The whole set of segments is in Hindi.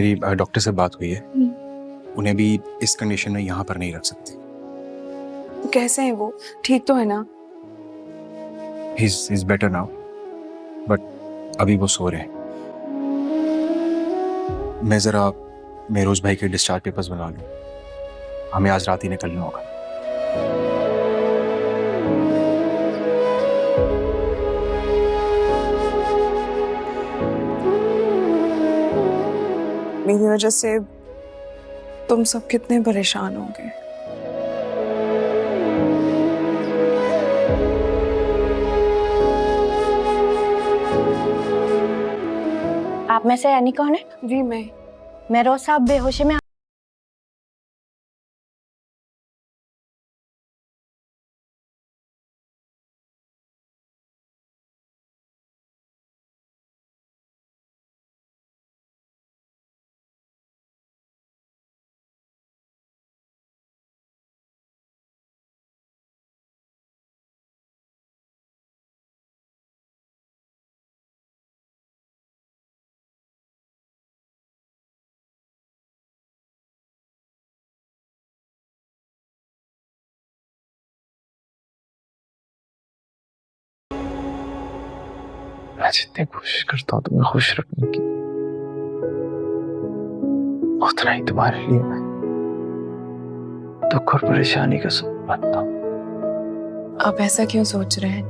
मेरी डॉक्टर से बात हुई है। उन्हें भी इस कंडीशन में यहाँ पर नहीं रख सकते। कैसे हैं वो? ठीक तो है ना? He's better now, but अभी वो सो रहे हैं। मैं जरा मेरोज भाई के डिस्चार्ज पेपर्स बना लूँ, हमें आज रात ही निकलना होगा। मेरी वजह से तुम सब कितने परेशान होंगे। आप में से यानी कौन है? जी मैं रोज साहब बेहोशी में। मैं जितनी कोशिश करता हूँ तुम्हें खुश रखने की, उतना ही तुम्हारे लिए मैं दुख और परेशानी का सबब बनता हूँ। आप ऐसा क्यों सोच रहे हैं?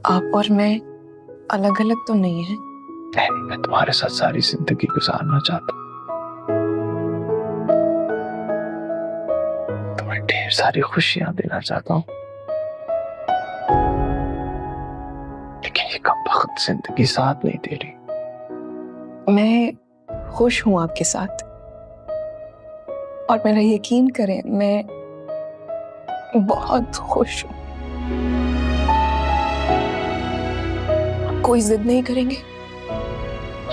आप और मैं अलग अलग तो नहीं है। नहीं, मैं तुम्हारे साथ सारी जिंदगी गुजारना चाहता हूँ। तुम्हें ढेर सारी खुशियां देना चाहता हूँ, लेकिन ये कमबख्त जिंदगी साथ नहीं दे रही। मैं खुश हूं आपके साथ, और मेरा यकीन करें, मैं बहुत खुश हूं। कोई जिद नहीं करेंगे,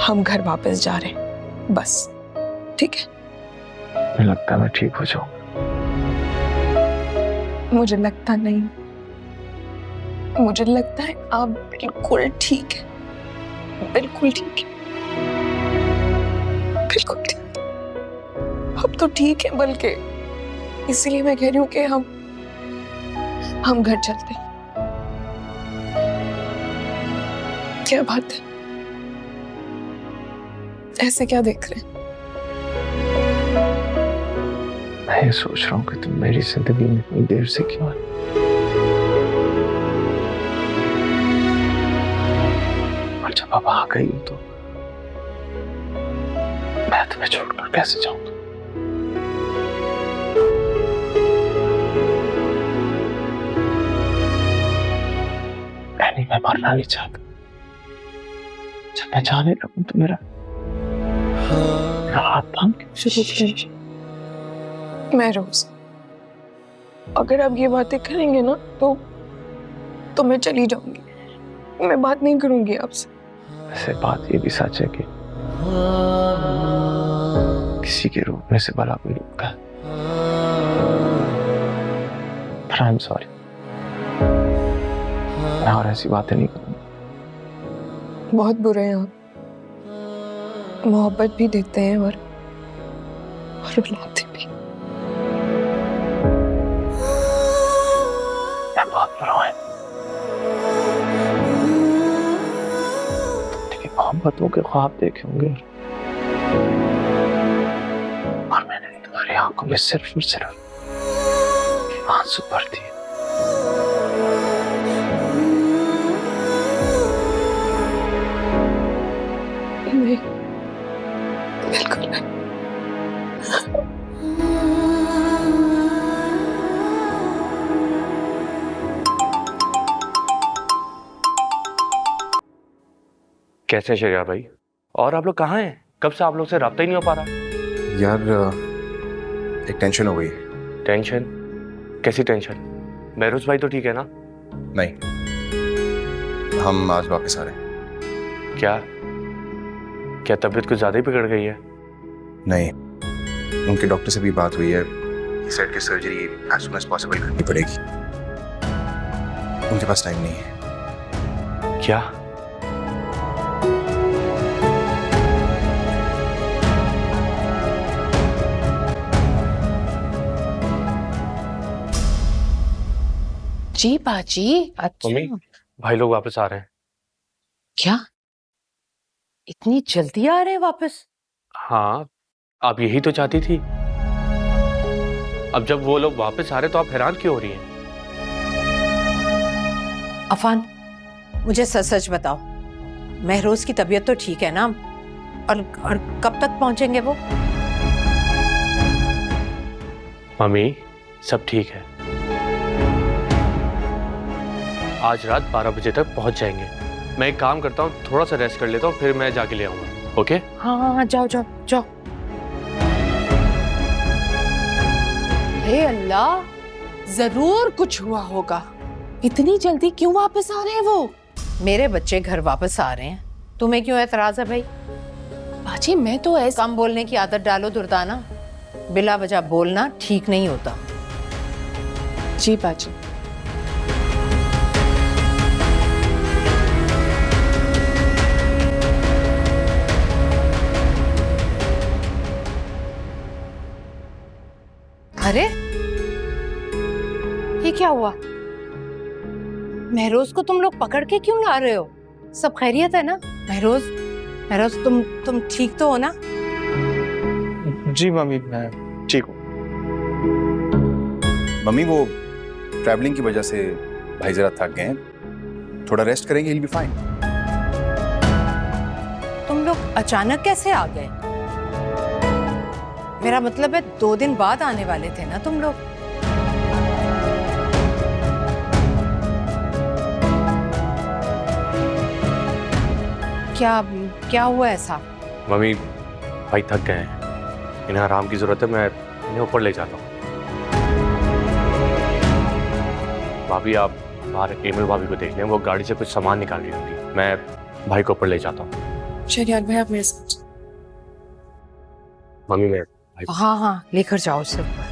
हम घर वापस जा रहे हैं, बस। ठीक है? मुझे लगता है मैं ठीक हो जाऊं। मुझे लगता नहीं, मुझे लगता है आप बिल्कुल ठीक है, बिल्कुल ठीक है, बिल्कुल ठीक। अब तो ठीक है, बल्कि इसीलिए मैं कह रही हूँ कि हम घर चलते हैं। क्या बात है, ऐसे क्या देख रहे हैं? मैं ये सोच रहा हूँ कि तुम मेरी जिंदगी में इतनी देर से क्यों आई। और जब अब आ गई हो तो मैं तुम्हें छोड़कर कैसे जाऊंगा। मैं मरना नहीं चाहता। जब मैं जाने लगूं तो मेरा हाथ थाम के शुरू मैं रोज, अगर आप ये बातें करेंगे ना तो मैं चली जाऊंगी, मैं बात नहीं करूंगी आपसे। वैसे बात ये भी सच है कि किसी के रूप में से भला कोई रुकता है। पर आई एम सॉरी, मैं और ऐसी बातें नहीं करूंगा। बहुत बुरे हैं आप, मोहब्बत भी देते हैं और रुलाते भी। मैं बहुत बुरा हूं, लेकिन मोहब्बतों के ख्वाब देखे होंगे और मैंने तुम्हारी आंखों में सिर्फ और सिर्फ आंसू भर दिए। नहीं, बिल्कुल नहीं। कैसे शरिया भाई? और आप लोग कहाँ हैं? कब से आप लोग से राब्ता ही नहीं हो पा रहा? यार एक टेंशन हो गई। टेंशन? कैसी टेंशन? मेहरोज भाई तो ठीक है ना? नहीं, हम आज वापस आ रहे हैं। क्या तबीयत कुछ ज्यादा ही बिगड़ गई है? नहीं, उनके डॉक्टर से भी बात हुई है। सेट की surgery as soon as possible करनी पड़ेगी। उनके पास टाइम नहीं है। क्या? जी बाजी। मम्मी भाई लोग वापस आ रहे हैं। क्या इतनी जल्दी आ रहे हैं वापस? हाँ, आप यही तो चाहती थी। अब जब वो लोग वापस आ रहे तो आप हैरान क्यों हो रही हैं? अफान, मुझे सच सच बताओ, महरोज की तबीयत तो ठीक है ना? और कब तक पहुंचेंगे वो? मम्मी सब ठीक है, आज रात 12 बजे तक पहुंच जाएंगे। मैं एक काम करता हूँ, थोड़ा सा रेस्ट कर लेता हूँ, फिर मैं जाके ले आऊंगा। ओके? हाँ हाँ हाँ, जाओ जाओ जाओ। हे अल्लाह, जरूर कुछ हुआ होगा। इतनी जल्दी क्यों वापस आ रहे हैं वो? मेरे बच्चे घर वापस आ रहे हैं, तुम्हें क्यों एतराज है भाई? बाजी मैं तो ऐसे कम बोलने की आदत डालो दुर्दाना, बिला वजह बोलना ठीक नहीं होता। जी बाजी। अरे ये क्या हुआ? महरोज को तुम लोग पकड़ के क्यों ला रहे हो? सब खैरियत है ना? महरोज, महरोज तुम ठीक तो हो ना? जी मम्मी, मैं ठीक हूँ। मम्मी वो ट्रैवलिंग की वजह से भाई जरा थक गए हैं, थोड़ा रेस्ट करेंगे, he'll be fine। तुम लोग अचानक कैसे आ गए? मेरा मतलब है 2 दिन बाद आने वाले थे ना तुम लोग? क्या क्या हुआ ऐसा? मम्मी भाई थक गए हैं, इन्हें आराम की जरूरत है, मैं इन्हें ऊपर ले जाता हूँ। भाभी आप बाहर एमल भाभी को देख लें, वो गाड़ी से कुछ सामान निकाल रही होंगी, मैं भाई को ऊपर ले जाता हूँ। शरियार भाई आप मेरे साथ। मम्मी मैं हाँ हाँ, लेकर जाओ उसे ऊपर।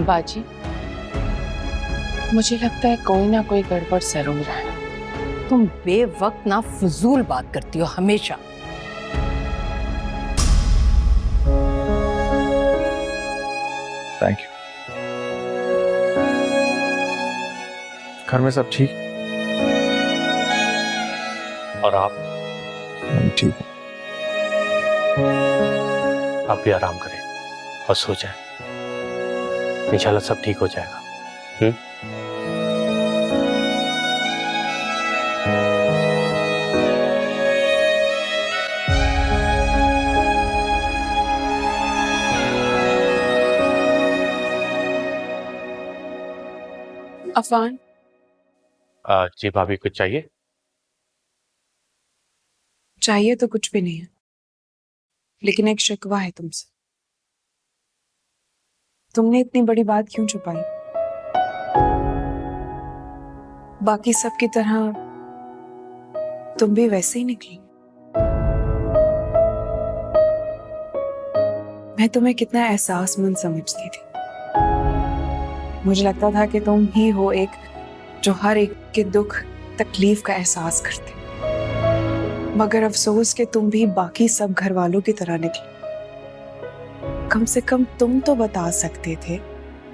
बाजी, मुझे लगता है कोई ना कोई गड़बड़ जरूर है। तुम बेवक्त ना फजूल बात करती हो हमेशा। Thank you. घर में सब ठीक? और आप? ठीक हूँ। आप भी आराम करें और सो जाएं, इंशाल्लाह सब ठीक हो जाएगा। अफान, जी भाभी कुछ चाहिए? चाहिए तो कुछ भी नहीं है, लेकिन एक शिकवा है तुमसे। तुमने इतनी बड़ी बात क्यों छुपाई? बाकी सब की तरह तुम भी वैसे ही निकली। मैं तुम्हें कितना एहसासमंद समझती थी। मुझे लगता था कि तुम ही हो एक जो हर एक के दुख तकलीफ का एहसास करते, मगर अफसोस कि तुम भी बाकी सब घर वालों की तरह निकले। कम से कम तुम तो बता सकते थे।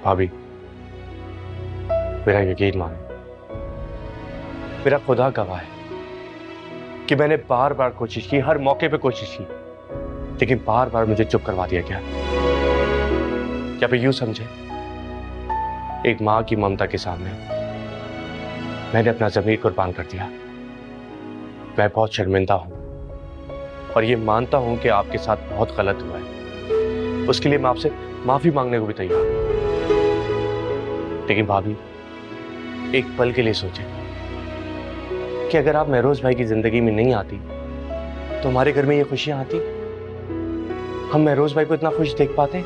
भाभी मेरा यकीन माने, मेरा खुदा गवाह है कि मैंने बार बार कोशिश की, हर मौके पे कोशिश की, लेकिन बार बार मुझे चुप करवा दिया गया। क्या आप यूं समझे, एक माँ की ममता के सामने मैंने अपना ज़मीर कुर्बान कर दिया। मैं बहुत शर्मिंदा हूं और ये मानता हूं कि आपके साथ बहुत गलत हुआ है। उसके लिए मैं आपसे माफी मांगने को भी तैयार हूं। लेकिन भाभी एक पल के लिए सोचें कि अगर आप महरोज भाई की जिंदगी में नहीं आती तो हमारे घर में ये खुशियां आती? हम महरोज भाई को इतना खुश देख पाते?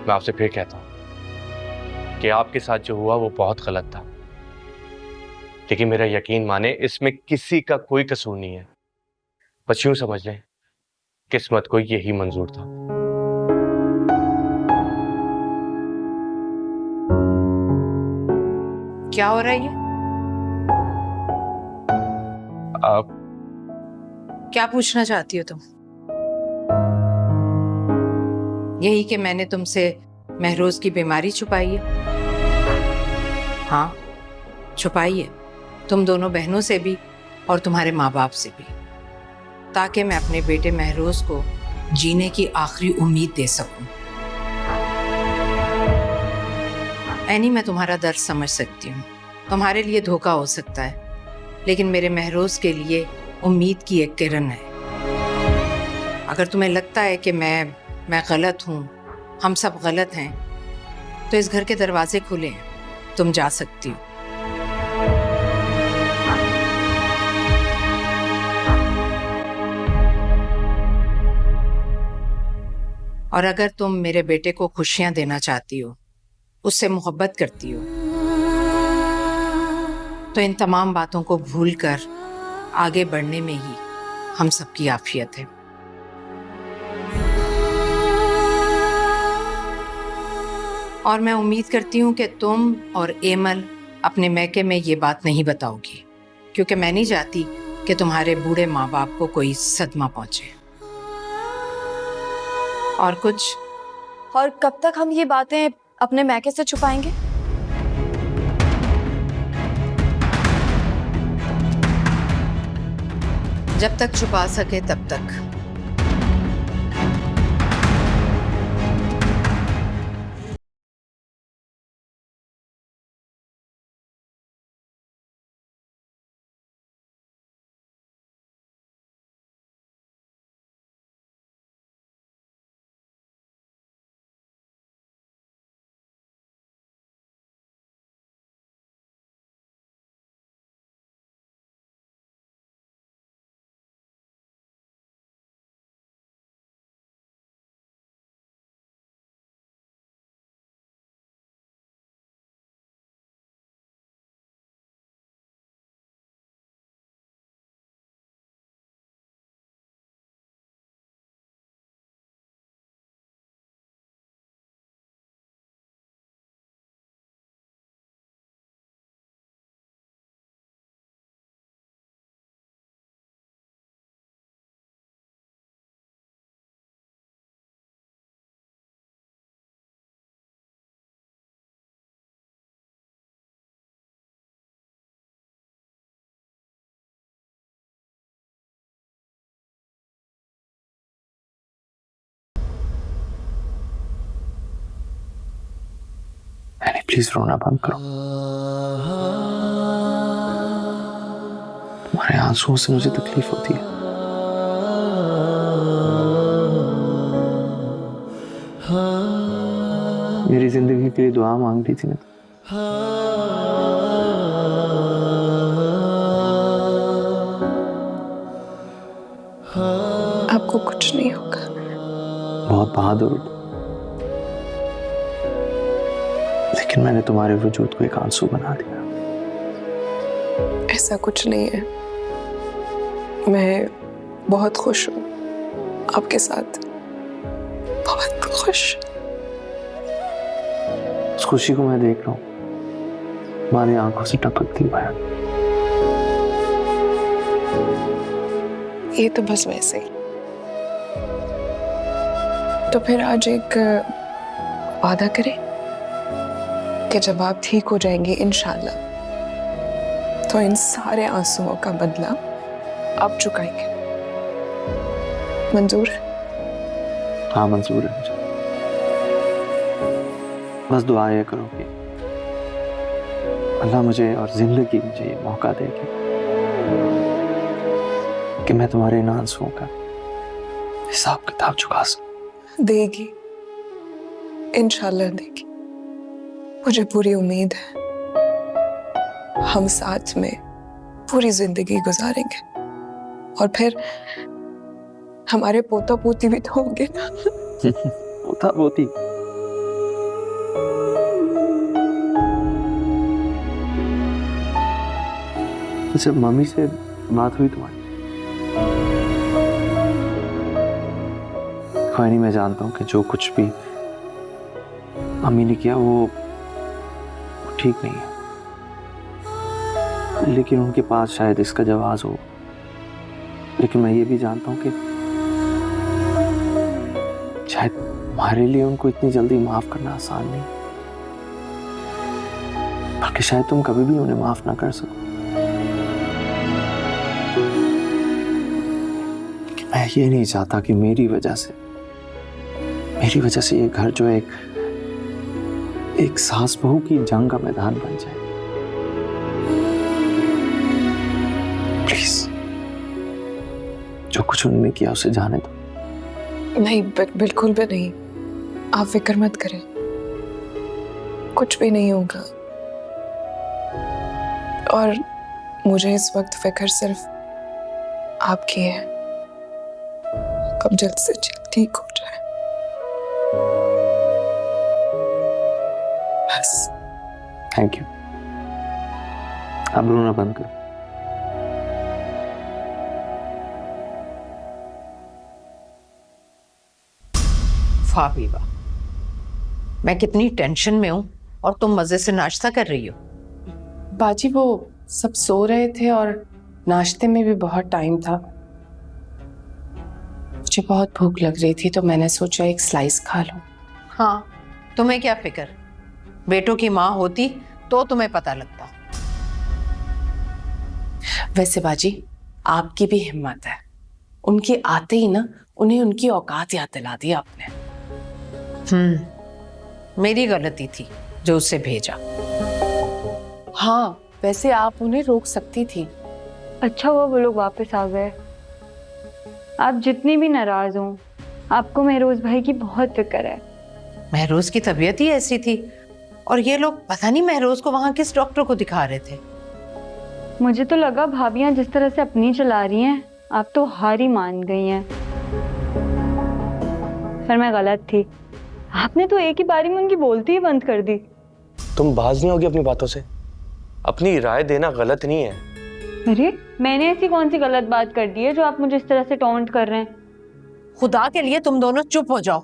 मैं आपसे फिर कहता हूं कि आपके साथ जो हुआ वो बहुत गलत था, लेकिन मेरा यकीन माने इसमें किसी का कोई कसूर नहीं है। बस यूं समझ लें किस्मत को यही मंजूर था। क्या हो रहा है ये? आप क्या पूछना चाहती हो तुम? यही कि मैंने तुमसे महरोज की बीमारी छुपाई है? हाँ, छुपाई है, तुम दोनों बहनों से भी और तुम्हारे माँ बाप से भी, ताकि मैं अपने बेटे महरोज को जीने की आखिरी उम्मीद दे सकूं। ऐनी, मैं तुम्हारा दर्द समझ सकती हूँ, तुम्हारे लिए धोखा हो सकता है, लेकिन मेरे महरोज के लिए उम्मीद की एक किरण है। अगर तुम्हें लगता है कि मैं गलत हूँ, हम सब गलत हैं, तो इस घर के दरवाजे खुले हैं, तुम जा सकती हो। और अगर तुम मेरे बेटे को खुशियां देना चाहती हो, उससे मोहब्बत करती हो, तो इन तमाम बातों को भूलकर आगे बढ़ने में ही हम सबकी आफियत है। और मैं उम्मीद करती हूँ कि तुम और एमल अपने मैके में ये बात नहीं बताओगी, क्योंकि मैं नहीं चाहती कि तुम्हारे बूढ़े माँ बाप को कोई सदमा पहुंचे। और कुछ? और कब तक हम ये बातें अपने मैके से छुपाएंगे? जब तक छुपा सके तब तक। प्लीज रोना बंद करो। तुम्हारे आंसुओं से मुझे तकलीफ होती है। मेरी जिंदगी के लिए दुआ मांग रही थी ना। आपको कुछ नहीं होगा। बहुत बहादुर हो, लेकिन मैंने तुम्हारे वजूद को एक आंसू बना दिया। ऐसा कुछ नहीं है, मैं बहुत खुश हूँ आपके साथ, बहुत खुश। उस खुशी को मैं देख रहा हूँ, तुम्हारी आंखों से टपकती हुई। ये तो बस वैसे ही। तो फिर आज एक वादा करें कि जब आप ठीक हो जाएंगे इंशाल्लाह, तो इन सारे आंसुओं का बदला आप चुकाएंगे। मंजूर है? हाँ मंजूर है मुझे। बस दुआ ये करो कि अल्लाह मुझे और जिंदगी मुझे ये मौका देगी कि मैं तुम्हारे इन आंसुओं का हिसाब किताब चुका सकूं। देगी, इंशाल्लाह देगी, मुझे पूरी उम्मीद है। हम साथ में पूरी जिंदगी गुजारेंगे, और फिर हमारे पोता पोती भी तो होंगे ना। पोता पोती? अच्छा, मम्मी से बात हुई तुम्हारी? कोई नहीं, मैं जानता हूँ कि जो कुछ भी मम्मी ने किया वो ठीक नहीं है, लेकिन उनके पास शायद इसका जवाब हो। लेकिन मैं ये भी जानता हूँ कि शायद हमारे लिए उनको इतनी जल्दी माफ करना आसान नहीं, बल्कि शायद तुम कभी भी उन्हें माफ ना कर सको। मैं ये नहीं चाहता कि मेरी वजह से ये घर जो एक सास बहू की जंग का मैदान बन जाए। प्लीज, जो कुछ उन्होंने किया उसे जाने दो। नहीं, बिल्कुल भी नहीं। आप फिक्र मत करें, कुछ भी नहीं होगा। और मुझे इस वक्त फिक्र सिर्फ आपकी है, कब जल्द से जल्द ठीक हो जाए बस। Thank you. अब रोना बंद करो। वाह भी वाह, मैं कितनी टेंशन में हूँ और तुम मजे से नाश्ता कर रही हो। बाजी वो सब सो रहे थे और नाश्ते में भी बहुत टाइम था। मुझे बहुत भूख लग रही थी तो मैंने सोचा एक स्लाइस खा लूं। हाँ, तुम्हें क्या फिक्र, बेटों की माँ होती तो तुम्हें पता लगता। वैसे बाजी, आपकी भी हिम्मत है, उनके आते ही ना उन्हें उनकी औकात याद दिला दी आपने। मेरी गलती थी जो उसे भेजा। हाँ, वैसे आप उन्हें रोक सकती थी। अच्छा हुआ वो लोग वापस आ गए। आप जितनी भी नाराज हों, आपको महरोज भाई की बहुत फिक्र है। महरोज की तबीयत ही ऐसी थी और ये लोग पता नहीं महरोज को वहां किस डॉक्टर को दिखा रहे थे। मुझे तो लगा भाभियां जिस तरह से अपनी चला रही हैं, आप तो हार ही मान गई हैं। पर मैं गलत थी, आपने तो एक ही बारी में उनकी बोलती ही बंद कर दी। तुम बाज नहीं होगी अपनी बातों से। अपनी राय देना गलत नहीं है। अरे मैंने ऐसी कौन सी गलत बात कर दी है जो आप मुझे इस तरह से टॉन्ट कर रहे हैं? खुदा के लिए तुम दोनों चुप हो जाओ।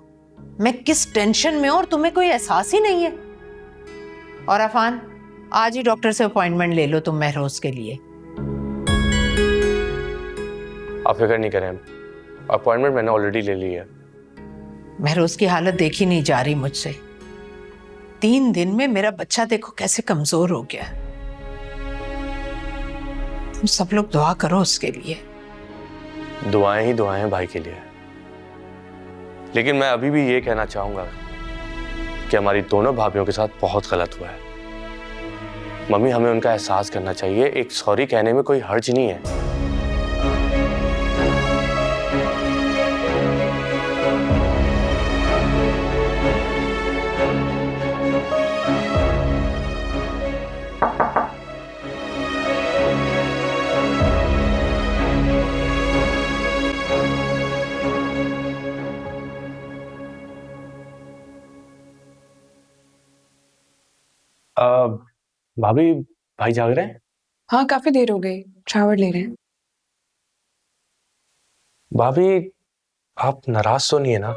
मैं किस टेंशन में हूं और तुम्हें कोई एहसास ही नहीं है। और अफान, आज ही डॉक्टर से अपॉइंटमेंट ले लो तुम महरोज के लिए। आप फिक्र नहीं करें, अपॉइंटमेंट मैंने ऑलरेडी ले ली है। महरोज की हालत देखी नहीं जा रही मुझसे। 3 दिन में मेरा बच्चा देखो कैसे कमजोर हो गया। तुम सब लोग दुआ करो उसके लिए। दुआएं ही दुआएं हैं भाई के लिए। लेकिन मैं अभी भी ये कहना चाहूंगा कि हमारी दोनों भाभियों के साथ बहुत गलत हुआ है। मम्मी, हमें उनका एहसास करना चाहिए। एक सॉरी कहने में कोई हर्ज नहीं है। भाभी, भाई जाग रहे हैं? हाँ, काफी देर हो गई, शावर ले रहे हैं। भाभी, आप नाराज तो नहीं है ना?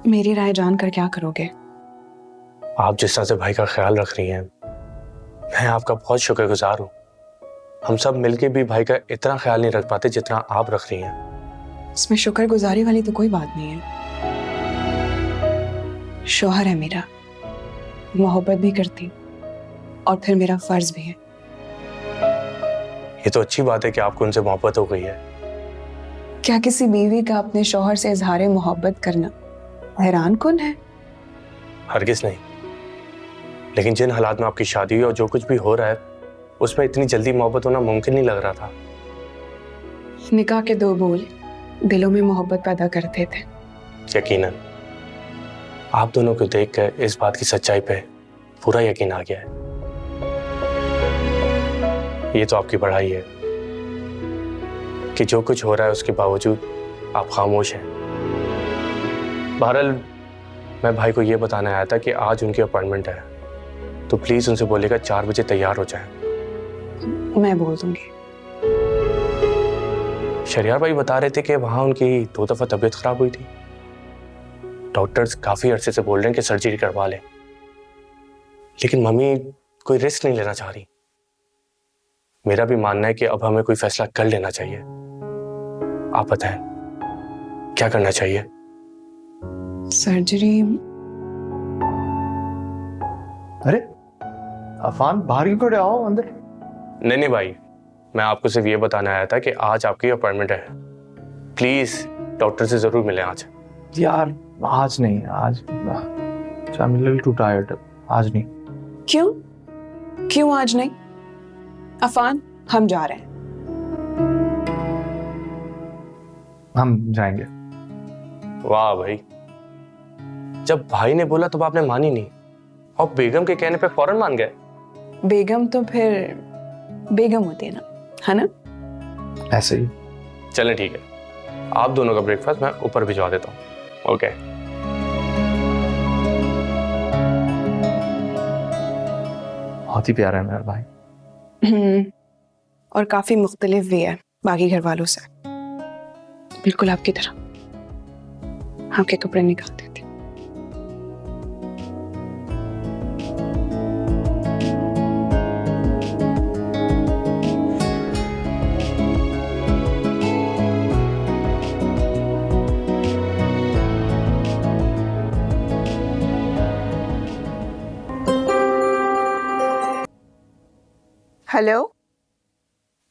मेरी राय जानकर क्या करोगे? आप जिस तरह से भाई का ख्याल रख रही हैं, मैं आपका बहुत शुक्रगुजार हूँ। हम सब मिलके भी भाई का इतना ख्याल नहीं रख पाते जितना आप रख रही हैं। इसमें शुक्रगुजारी वाली तो कोई बात नहीं है। शौहर है मेरा, मोहब्बत भी करती और फिर मेरा फर्ज भी है। ये तो अच्छी बात है कि आपको उनसे मोहब्बत हो गई है। क्या किसी बीवी का अपने शौहर से इजहार मोहब्बत करना हैरान कुन है? हरगिज नहीं। लेकिन जिन हालात में आपकी शादी हुई और जो कुछ भी हो रहा है, उसमें इतनी जल्दी मोहब्बत होना मुमकिन नहीं लग रहा था। निकाह के 2 बोल दिलों में मोहब्बत पैदा करते थे। यकीनन आप दोनों को देखकर इस बात की सच्चाई पे पूरा यकीन आ गया है। ये तो आपकी बढ़ाई है कि जो कुछ हो रहा है उसके बावजूद आप खामोश हैं। बहरहाल, मैं भाई को ये बताने आया था कि आज उनकी अपॉइंटमेंट है, तो प्लीज उनसे बोलेगा 4 बजे तैयार हो जाए। मैं बोल दूंगी। शरियार भाई बता रहे थे कि वहां उनकी 2 दफा तबीयत खराब हुई थी। डॉक्टर्स काफी अरसे से बोल रहे हैं कि सर्जरी करवा लें, लेकिन मम्मी कोई रिस्क नहीं लेना चाह रही। मेरा भी मानना है कि अब हमें कोई फैसला कर लेना चाहिए। आप बताएं क्या करना चाहिए? सर्जरी। अरे अफान, बाहर क्यों खड़े, आओ अंदर। नहीं भाई, मैं आपको सिर्फ ये बताना आया था कि आज आपकी अपॉइंटमेंट है। प्लीज डॉक्टर से जरूर मिलें आज। यार आज नहीं, आज I am little to tired, आज नहीं। क्यों? क्यों आज नहीं? अफान, हम जा रहे हैं। हम जाएंगे। वाह भाई, जब भाई ने बोला तो आपने मानी नहीं और बेगम के कहने पे फौरन मान गए। बेगम तो फिर बेगम होती है ना, है ना? ऐसे ही। चलें ठीक है, आप दोनों का ब्रेकफास्ट मैं ऊपर भिजवा देता हूँ। ओके। बहुत ही प्यारा है मेरा भाई। और काफी मुख्तलिफ भी है बाकी घर वालों से, बिल्कुल आपकी तरह। आपके कपड़े निकाल देती। हेलो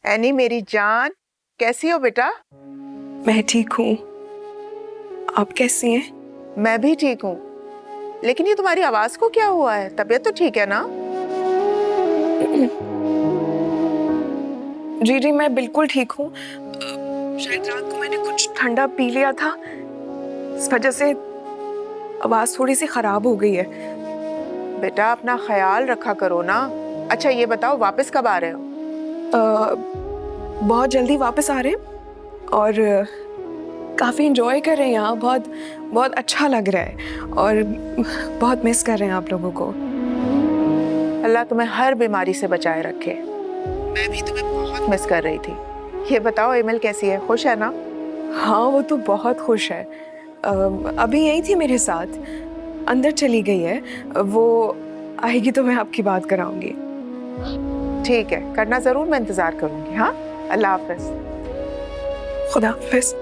एनी मेरी जान, कैसी हो बेटा? मैं ठीक हूँ, आप कैसी हैं? मैं भी ठीक हूँ, लेकिन ये तुम्हारी आवाज को क्या हुआ है? तबीयत तो ठीक है ना? जी मैं बिल्कुल ठीक हूँ। शायद रात को मैंने कुछ ठंडा पी लिया था, इस वजह से आवाज थोड़ी सी खराब हो गई है। बेटा अपना ख्याल रखा करो ना। अच्छा ये बताओ, वापस कब आ रहे हो? बहुत जल्दी वापस आ रहे हैं और काफ़ी इंजॉय कर रहे हैं यहाँ। बहुत बहुत अच्छा लग रहा है और बहुत मिस कर रहे हैं आप लोगों को। अल्लाह तुम्हें हर बीमारी से बचाए रखे। मैं भी तुम्हें बहुत मिस कर रही थी। ये बताओ एमिल कैसी है, खुश है ना? हाँ वो तो बहुत खुश है। अभी यही थी मेरे साथ, अंदर चली गई है। वो आएगी तो मैं आपकी बात कराऊंगी। ठीक है, करना जरूर, मैं इंतजार करूंगी। हाँ, अल्लाह हाफिज। खुदा हाफिज।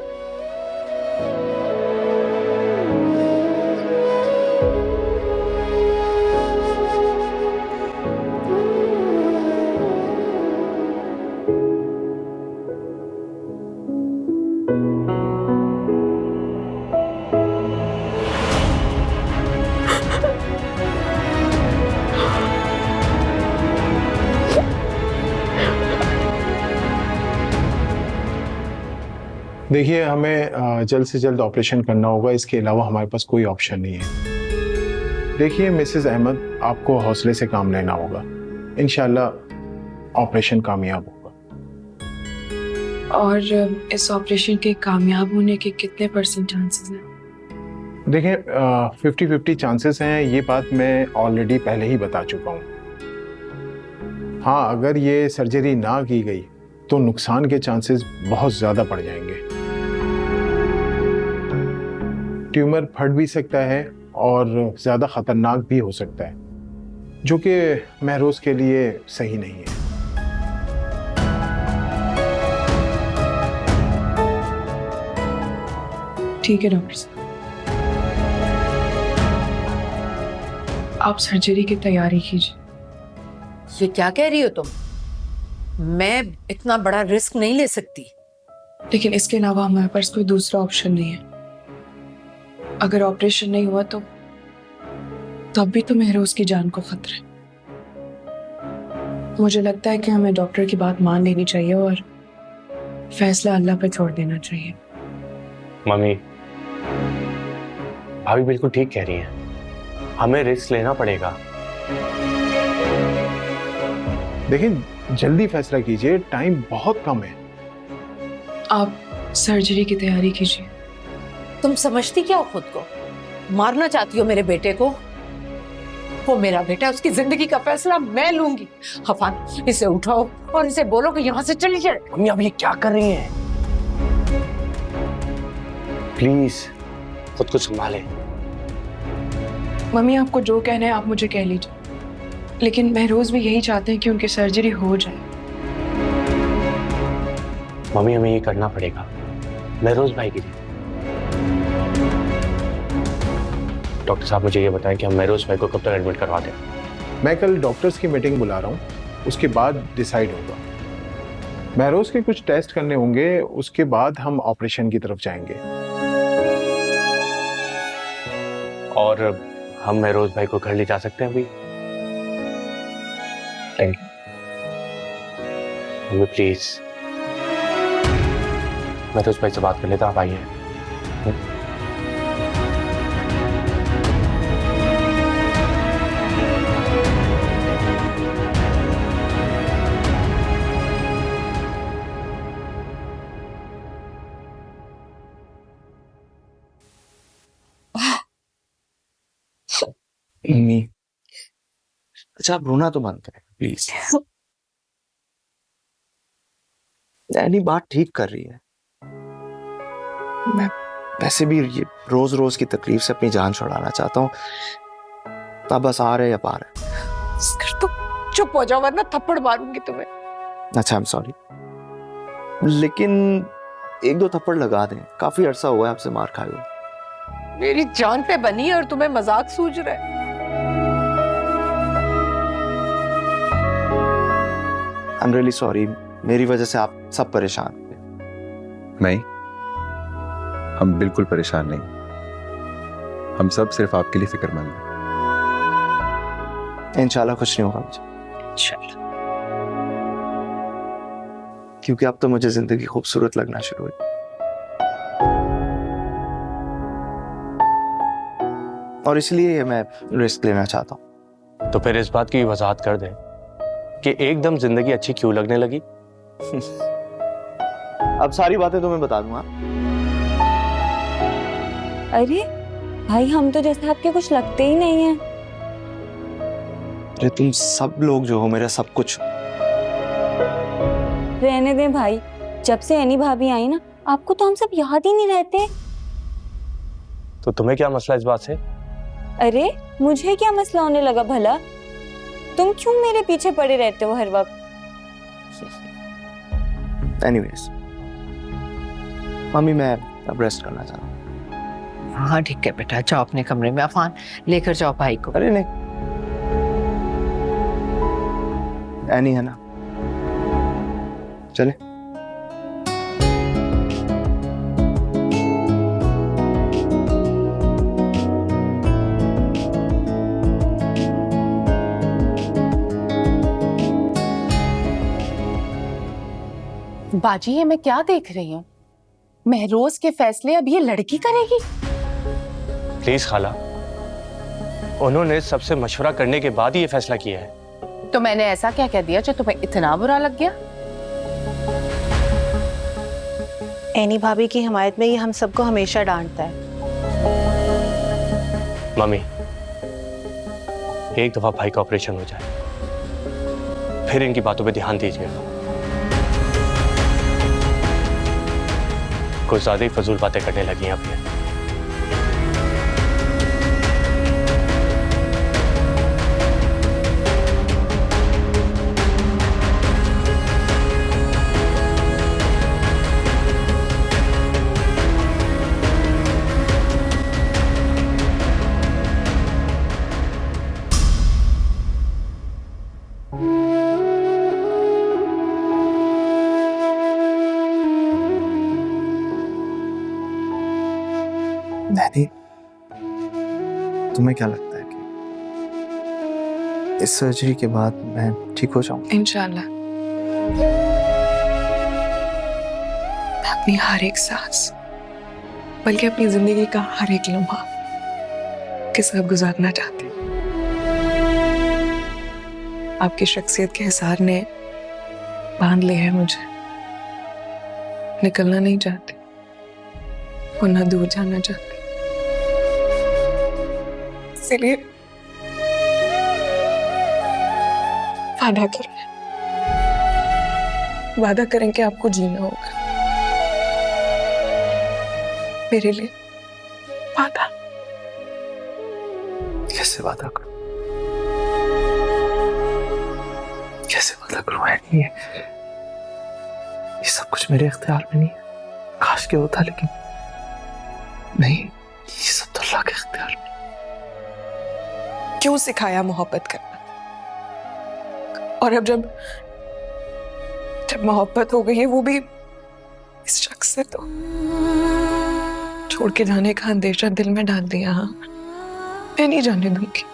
देखिए, हमें जल्द से जल्द ऑपरेशन करना होगा, इसके अलावा हमारे पास कोई ऑप्शन नहीं है। देखिए मिसेस अहमद, आपको हौसले से काम लेना होगा। इंशाल्लाह ऑपरेशन कामयाब होगा। और इस ऑपरेशन के कामयाब होने के कितने % चांसेस हैं? देखिए 50-50 चांसेस हैं, ये बात मैं ऑलरेडी पहले ही बता चुका हूँ। हाँ, अगर ये सर्जरी ना की गई तो नुकसान के चांसेस बहुत ज़्यादा बढ़ जाएंगे। ट्यूमर फट भी सकता है और ज़्यादा ख़तरनाक भी हो सकता है, जो कि महरोज के लिए सही नहीं है। ठीक है डॉक्टर साहब, आप सर्जरी की तैयारी कीजिए। ये क्या कह रही हो तुम? मैं इतना बड़ा रिस्क नहीं ले सकती। लेकिन इसके अलावा हमारे पास कोई दूसरा ऑप्शन नहीं है। अगर ऑपरेशन नहीं हुआ तो तब भी तो महरोज की जान को खतरा है। मुझे लगता है कि हमें डॉक्टर की बात मान लेनी चाहिए और फैसला अल्लाह पे छोड़ देना चाहिए। मम्मी, भाभी बिल्कुल ठीक कह रही हैं, हमें रिस्क लेना पड़ेगा। देखिए जल्दी फैसला कीजिए, टाइम बहुत कम है। आप सर्जरी की तैयारी कीजिए। तुम समझती क्या हो खुद को? मारना चाहती हो मेरे बेटे को? वो मेरा बेटा, उसकी जिंदगी का फैसला मैं लूंगी। अफान, इसे उठाओ और इसे बोलो कि यहाँ से चली जाए। मम्मी अब ये क्या कर रही हैं? प्लीज खुद को संभालें। मम्मी, आपको जो कहना है आप मुझे कह लीजिए, लेकिन महरोज भी यही चाहते हैं कि उनकी सर्जरी हो जाए। मम्मी हमें ये करना पड़ेगा महरोज भाई के लिए। डॉक्टर साहब मुझे ये बताएं कि हम महरोज भाई को कब तक एडमिट करवा दें? मैं कल डॉक्टर्स की मीटिंग बुला रहा हूँ, उसके बाद डिसाइड होगा। महरोज के कुछ टेस्ट करने होंगे, उसके बाद हम ऑपरेशन की तरफ जाएंगे। और हम महरोज भाई को घर ले जा सकते हैं अभी? मम्मी प्लीज, महरोज भाई से बात कर लेता, आप आइए। मम्मी, अच्छा आप रोना तो बंद करें प्लीज। यानी बात ठीक कर रही है। मैं वैसे भी ये रोज रोज की तकलीफ से अपनी जान छुड़ाना चाहता हूँ। तब बस आ रहे या पा रहे। तो चुप हो जाओ वरना थप्पड़ मारूंगी तुम्हें। अच्छा, आई एम सॉरी, लेकिन एक दो थप्पड़ लगा दें। काफी अरसा हुआ है आपसे मार खाए हुए। मेरी जान पे बनी है और तुम्हें मजाक सूझ रहा है। आई एम रियली सॉरी, मेरी वजह से आप सब परेशान हुए। नहीं, हम बिल्कुल परेशान नहीं। हम सब सिर्फ आपके लिए फिक्रमंद हैं। इंशाल्लाह कुछ नहीं होगा मुझे, इंशाल्लाह। क्योंकि अब तो मुझे जिंदगी खूबसूरत लगना शुरू हुई। और इसलिए मैं रिस्क लेना चाहता हूं। तो फिर इस बात की वजाहत कर दें कि एकदम जिंदगी अच्छी क्यों लगने लगी? अब सारी बातें तो मैं बता दूंगा। अरे भाई, हम तो जैसे आपके कुछ लगते ही नहीं है। अरे तुम सब लोग जो हो मेरा सब कुछ। रहने दें भाई, जब से एनी भाभी आई ना, आपको तो हम सब याद ही नहीं रहते। तो तुम्हें क्या मसला इस बात से? अरे मुझे क्या मसला होने लगा भला? तुम क्यों मेरे पीछे पड़े रहते हो हर वक्त? एनीवेज मम्मी, मैं अब रेस्ट करना चाहता हूँ। हाँ ठीक है बेटा, जाओ अपने कमरे में। अफान लेकर जाओ भाई को। अरे नहीं, एनी है ना, चले। बाजी, ये मैं क्या देख रही हूँ? महरोज के फैसले अब ये लड़की करेगी? प्लीज खाला, उन्होंने सबसे मशवरा करने के बाद ही ये फैसला किया है। तो मैंने ऐसा क्या कह दिया जो तुम्हें इतना बुरा लग गया? एनी भाभी की हिमायत में ये हम सबको हमेशा डांटता है। मम्मी, एक दफा भाई का ऑपरेशन हो जाए, फिर इनकी बातों पे ध्यान दीजिएगा। कुछ ज्यादा ही फजूल बातें करने लगी हैं अब ये। डैडी, तुम्हें क्या लगता है कि इस सर्जरी के बाद मैं ठीक हो जाऊं? इंशाल्लाह। मैं अपनी हर एक सांस, बल्कि अपनी जिंदगी का हर एक लम्हा के साथ गुजारना चाहती हूँ। आपकी शख्सियत के हिसार ने बांध लिया है मुझे। निकलना नहीं चाहती और ना दूर जाना चाहती। इसलिए वादा करें कि आपको जीना होगा मेरे लिए। वादा। कैसे वादा करूं? कैसे वादा करूं नहीं है, ये सब कुछ मेरे इख्तियार में नहीं है। काश के होता, लेकिन नहीं, ये सब तो अल्लाह के इख्तियार में। क्यों सिखाया मोहब्बत करना? और अब जब मोहब्बत हो गई है, वो भी इस शख्स से, तो छोड़ के जाने का अंदेशा दिल में डाल दिया। हाँ, मैं नहीं जाने दूंगी,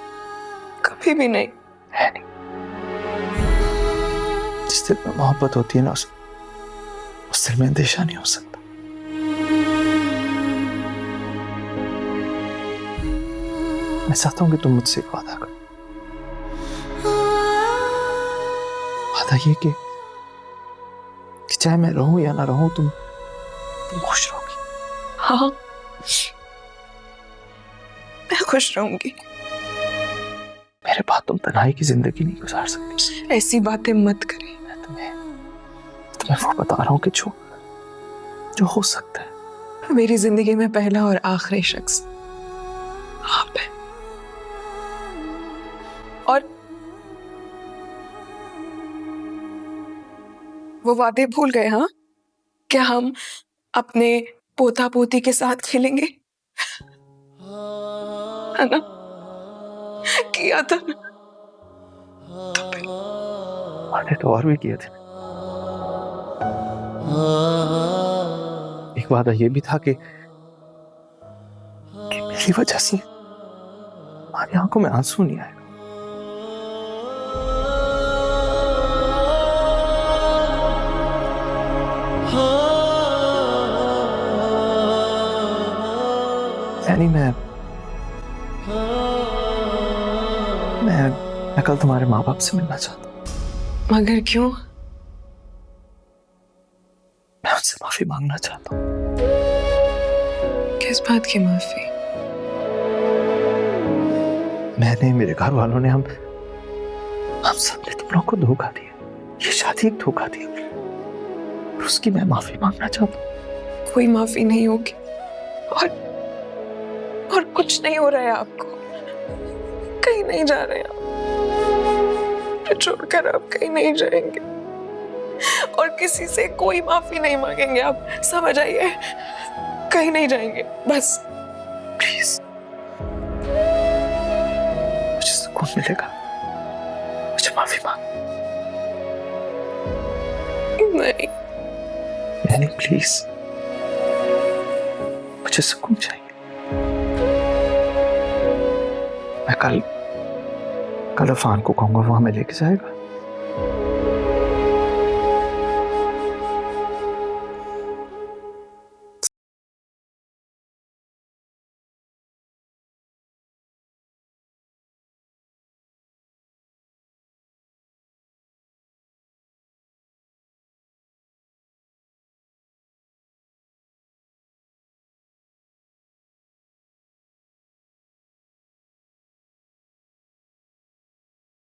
कभी भी नहीं। है नहीं, जिस दिल में मोहब्बत होती है ना, उस दिल में अंदेशा नहीं हो सकता। मैं चाहता हूं कि तुम मुझसे एक वादा करो। वादा ये कि चाहे मैं रहूं या ना रहूं, तुम खुश रहोगी। हाँ, मैं खुश रहूंगी। मेरे बाद तुम तन्हाई की जिंदगी नहीं गुजार सकती। ऐसी बातें मत करें। मैं तुम्हें वो बता रहा हूं कि जो हो सकता है। मेरी जिंदगी में पहला और आखिरी शख्स आप है। और वो वादे भूल गए? हाँ, क्या हम अपने पोता पोती के साथ खेलेंगे? है ना? किया था ना? वादे तो और भी किए थे। एक वादा ये भी था कि मेरी वजह से हमारी आंखों में आंसू नहीं आएगा। यानी मैं कल तुम्हारे माँ बाप से मिलना चाहता हूँ। मगर क्यों? मैं उनसे माफी मांगना चाहता हूँ। किस बात की माफी? मैंने, मेरे घर वालों ने, हम सब ने तुम लोगों को धोखा दिया। ये शादी एक धोखा दिया, और उसकी मैं माफी मांगना चाहता हूँ। कोई माफी नहीं होगी, और कुछ नहीं हो रहा है आपको। कहीं नहीं जा रहे आप, छोड़कर आप कहीं नहीं जाएंगे, और किसी से कोई माफी नहीं मांगेंगे। आप समझ आइए, कहीं नहीं जाएंगे। बस प्लीज, मुझे सुकून मिलेगा, मुझे माफी मांग। नहीं प्लीज, मुझे सुकून चाहिए। मैं कल अफान को कहूंगा, वो हमें लेके जाएगा।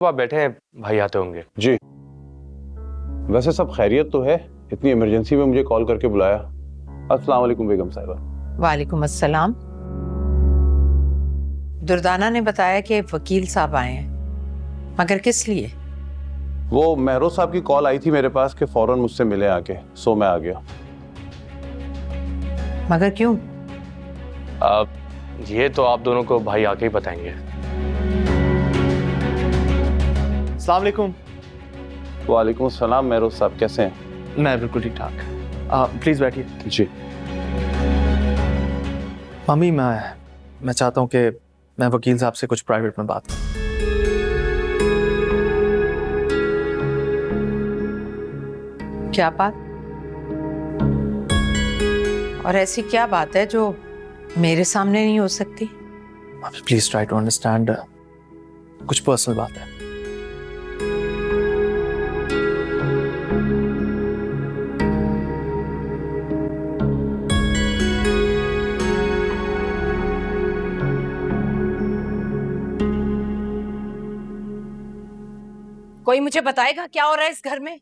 आप बैठे हैं, भाई आते होंगे। जी, वैसे सब खैरियत तो है। इतनी इमरजेंसी में मुझे कॉल करके बुलाया। अस्सलाम वालेकुम बेगम साहिबा। वालेकुम अस्सलाम। दुर्दाना ने बताया कि वकील साहब आए हैं, मगर किस लिए? वो महरोज साहब की कॉल आई थी मेरे पास कि फौरन मुझसे मिले आके, सो मैं आ गया। मगर क्यों? ये तो आप दोनों को भाई आके ही बताएंगे। अस्सलाम वालेकुम। वालेकुम अस्सलाम। महरोज साहब कैसे हैं? मैं बिल्कुल ठीक ठाक। प्लीज बैठिए। जी। मम्मी, मैं चाहता हूँ कि मैं वकील साहब से कुछ प्राइवेट में बात करूं। क्या बात? और ऐसी क्या बात है जो मेरे सामने नहीं हो सकती? Please try to understand. कुछ पर्सनल बात है। कोई मुझे बताएगा क्या हो रहा है इस घर में?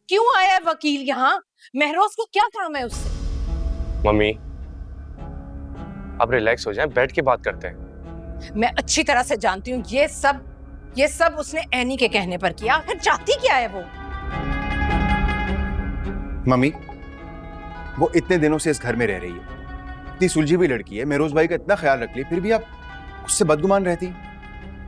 क्यों आया है वकील यहाँ? महरोज को क्या काम है उससे? मम्मी, आप रिलैक्स हो जाएं, बैठ के बात करते हैं। मैं अच्छी तरह से जानती हूँ ये सब ये सब उसने एनी के कहने पर किया। आखिर चाहती क्या है वो? मम्मी, वो इतने दिनों से इस घर में रह रही है, इतनी सुलझी हुई लड़की है, मेरोज भाई का इतना ख्याल रख ली, फिर भी आप उससे बदगुमान रहती।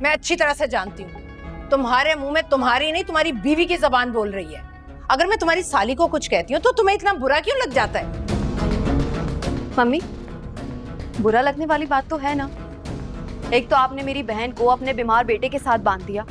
मैं अच्छी तरह से जानती हूँ तुम्हारे मुंह में तुम्हारी नहीं तुम्हारी बीवी की जबान बोल रही है। अगर मैं तुम्हारी साली को कुछ कहती हूँ तो तुम्हें इतना बुरा क्यों लग जाता है? मम्मी, बुरा लगने वाली बात तो है ना। एक तो आपने मेरी बहन को अपने बीमार बेटे के साथ बांध दिया,